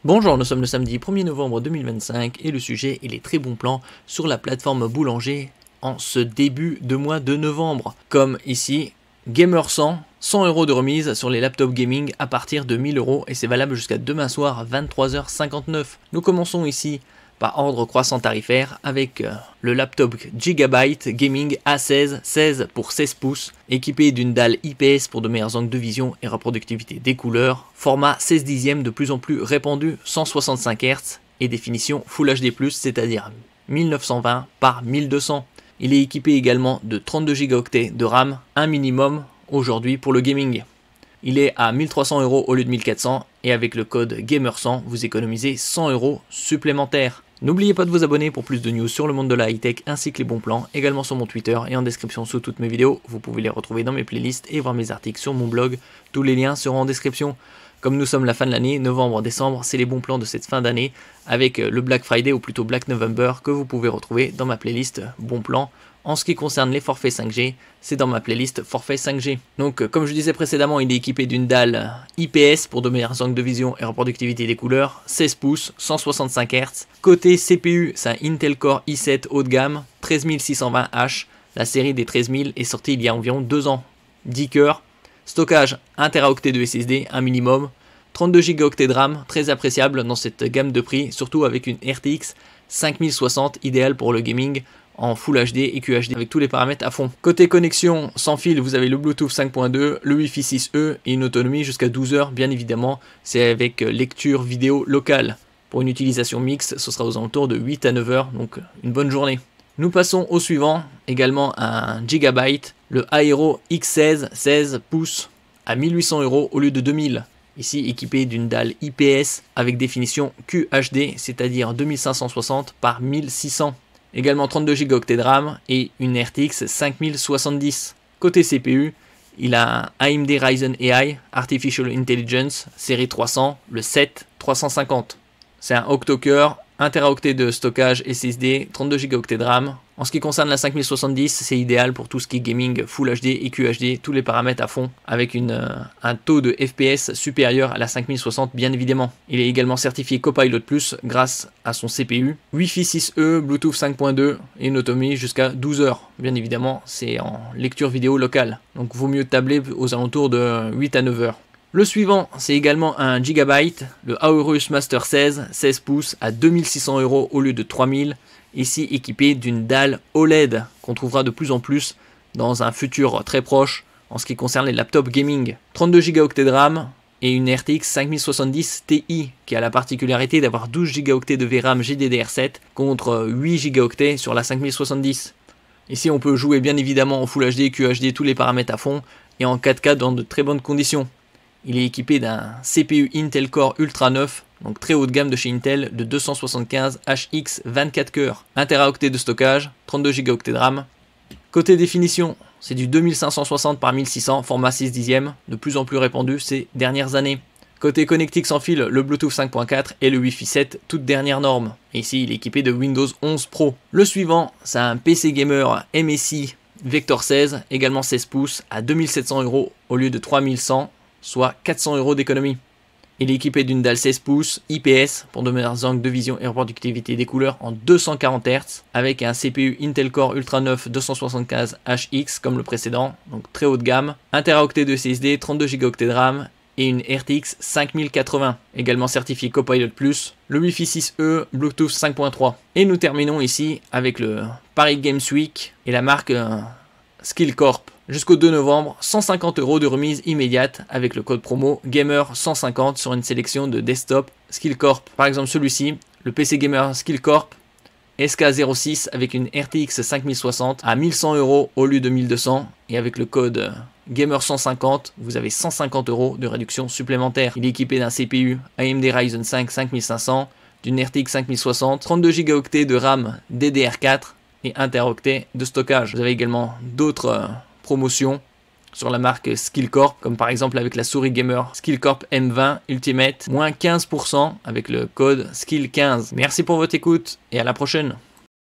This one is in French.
Bonjour, nous sommes le samedi 1er novembre 2025 et le sujet est les très bons plans sur la plateforme Boulanger en ce début de mois de novembre. Comme ici, Gamer 100, 100 € de remise sur les laptops gaming à partir de 1000 € et c'est valable jusqu'à demain soir à 23h59. Nous commençons ici par ordre croissant tarifaire avec le laptop Gigabyte Gaming A16 16 pour 16 pouces équipé d'une dalle IPS pour de meilleurs angles de vision et reproductivité des couleurs, format 16 dixièmes de plus en plus répandu, 165 Hz et définition Full HD+, c'est-à-dire 1920 par 1200. Il est équipé également de 32 Go de RAM, un minimum aujourd'hui pour le gaming. Il est à 1300 € au lieu de 1400 et avec le code Gamer100, vous économisez 100 € supplémentaires. N'oubliez pas de vous abonner pour plus de news sur le monde de la high-tech ainsi que les bons plans, également sur mon Twitter et en description sous toutes mes vidéos. Vous pouvez les retrouver dans mes playlists et voir mes articles sur mon blog. Tous les liens seront en description. Comme nous sommes la fin de l'année, novembre-décembre, c'est les bons plans de cette fin d'année avec le Black Friday ou plutôt Black November que vous pouvez retrouver dans ma playlist bons plans. En ce qui concerne les forfaits 5G, c'est dans ma playlist forfait 5G. Donc comme je disais précédemment, il est équipé d'une dalle IPS pour de meilleurs angles de vision et reproductivité des couleurs, 16 pouces, 165 Hz. Côté CPU, c'est un Intel Core i7 haut de gamme, 13620H. La série des 13000 est sortie il y a environ 2 ans. 10 cœurs. Stockage 1 Teraoctet de SSD, un minimum. 32 Go de RAM, très appréciable dans cette gamme de prix, surtout avec une RTX 5060 idéale pour le gaming en Full HD et QHD avec tous les paramètres à fond. Côté connexion sans fil, vous avez le Bluetooth 5.2, le Wi-Fi 6E et une autonomie jusqu'à 12 heures bien évidemment. C'est avec lecture vidéo locale. Pour une utilisation mixte, ce sera aux alentours de 8 à 9 heures, donc une bonne journée. Nous passons au suivant, également un Gigabyte, le Aero X16 16 pouces à 1800 € au lieu de 2000. Ici équipé d'une dalle IPS avec définition QHD, c'est-à-dire 2560 par 1600. Également 32 Go de RAM et une RTX 5070. Côté CPU, il a un AMD Ryzen AI Artificial Intelligence série 300, le 7 350. C'est un octo-cœur, 1 Teraoctet de stockage SSD, 32 Go de RAM. En ce qui concerne la 5070, c'est idéal pour tout ce qui est gaming Full HD et QHD, tous les paramètres à fond, avec un taux de FPS supérieur à la 5060 bien évidemment. Il est également certifié Copilot Plus grâce à son CPU, Wi-Fi 6E, Bluetooth 5.2 et une autonomie jusqu'à 12 heures. Bien évidemment, c'est en lecture vidéo locale, donc vaut mieux tabler aux alentours de 8 à 9 heures. Le suivant, c'est également un Gigabyte, le Aorus Master 16, 16 pouces à 2600 € au lieu de 3000, ici équipé d'une dalle OLED qu'on trouvera de plus en plus dans un futur très proche en ce qui concerne les laptops gaming. 32 Go de RAM et une RTX 5070 Ti qui a la particularité d'avoir 12 Go de VRAM GDDR7 contre 8 Go sur la 5070. Ici on peut jouer bien évidemment en Full HD, QHD, tous les paramètres à fond et en 4K dans de très bonnes conditions. Il est équipé d'un CPU Intel Core Ultra 9, donc très haut de gamme de chez Intel, de 275 HX 24 cœurs, 1 Teraoctet de stockage, 32 Go de RAM. Côté définition, c'est du 2560 par 1600, format 6 dixièmes, de plus en plus répandu ces dernières années. Côté connectique sans fil, le Bluetooth 5.4 et le Wi-Fi 7, toute dernière norme. Et ici, il est équipé de Windows 11 Pro. Le suivant, c'est un PC gamer MSI Vector 16, également 16 pouces, à 2700 € au lieu de 3100, soit 400 € d'économie. Il est équipé d'une dalle 16 pouces IPS pour de meilleurs angles de vision et reproductivité des couleurs en 240 Hz avec un CPU Intel Core Ultra 9 275 HX comme le précédent, donc très haut de gamme, 1 Teraoctet de SSD, 32 Go de RAM et une RTX 5080, également certifié Copilot Plus, le Wi-Fi 6E, Bluetooth 5.3. Et nous terminons ici avec le Paris Games Week et la marque Skillcorp. Jusqu'au 2 novembre, 150 € de remise immédiate avec le code promo Gamer150 sur une sélection de desktop Skillcorp. Par exemple celui-ci, le PC Gamer Skillcorp SK06 avec une RTX 5060 à 1100 € au lieu de 1200 et avec le code Gamer150, vous avez 150 € de réduction supplémentaire. Il est équipé d'un CPU AMD Ryzen 5 5500, d'une RTX 5060, 32 Go de RAM DDR4 et 1 Teraoctet de stockage. Vous avez également d'autres promotions sur la marque Skillcorp, comme par exemple avec la souris gamer Skillcorp M20 Ultimate, moins 15% avec le code Skill15. Merci pour votre écoute et à la prochaine.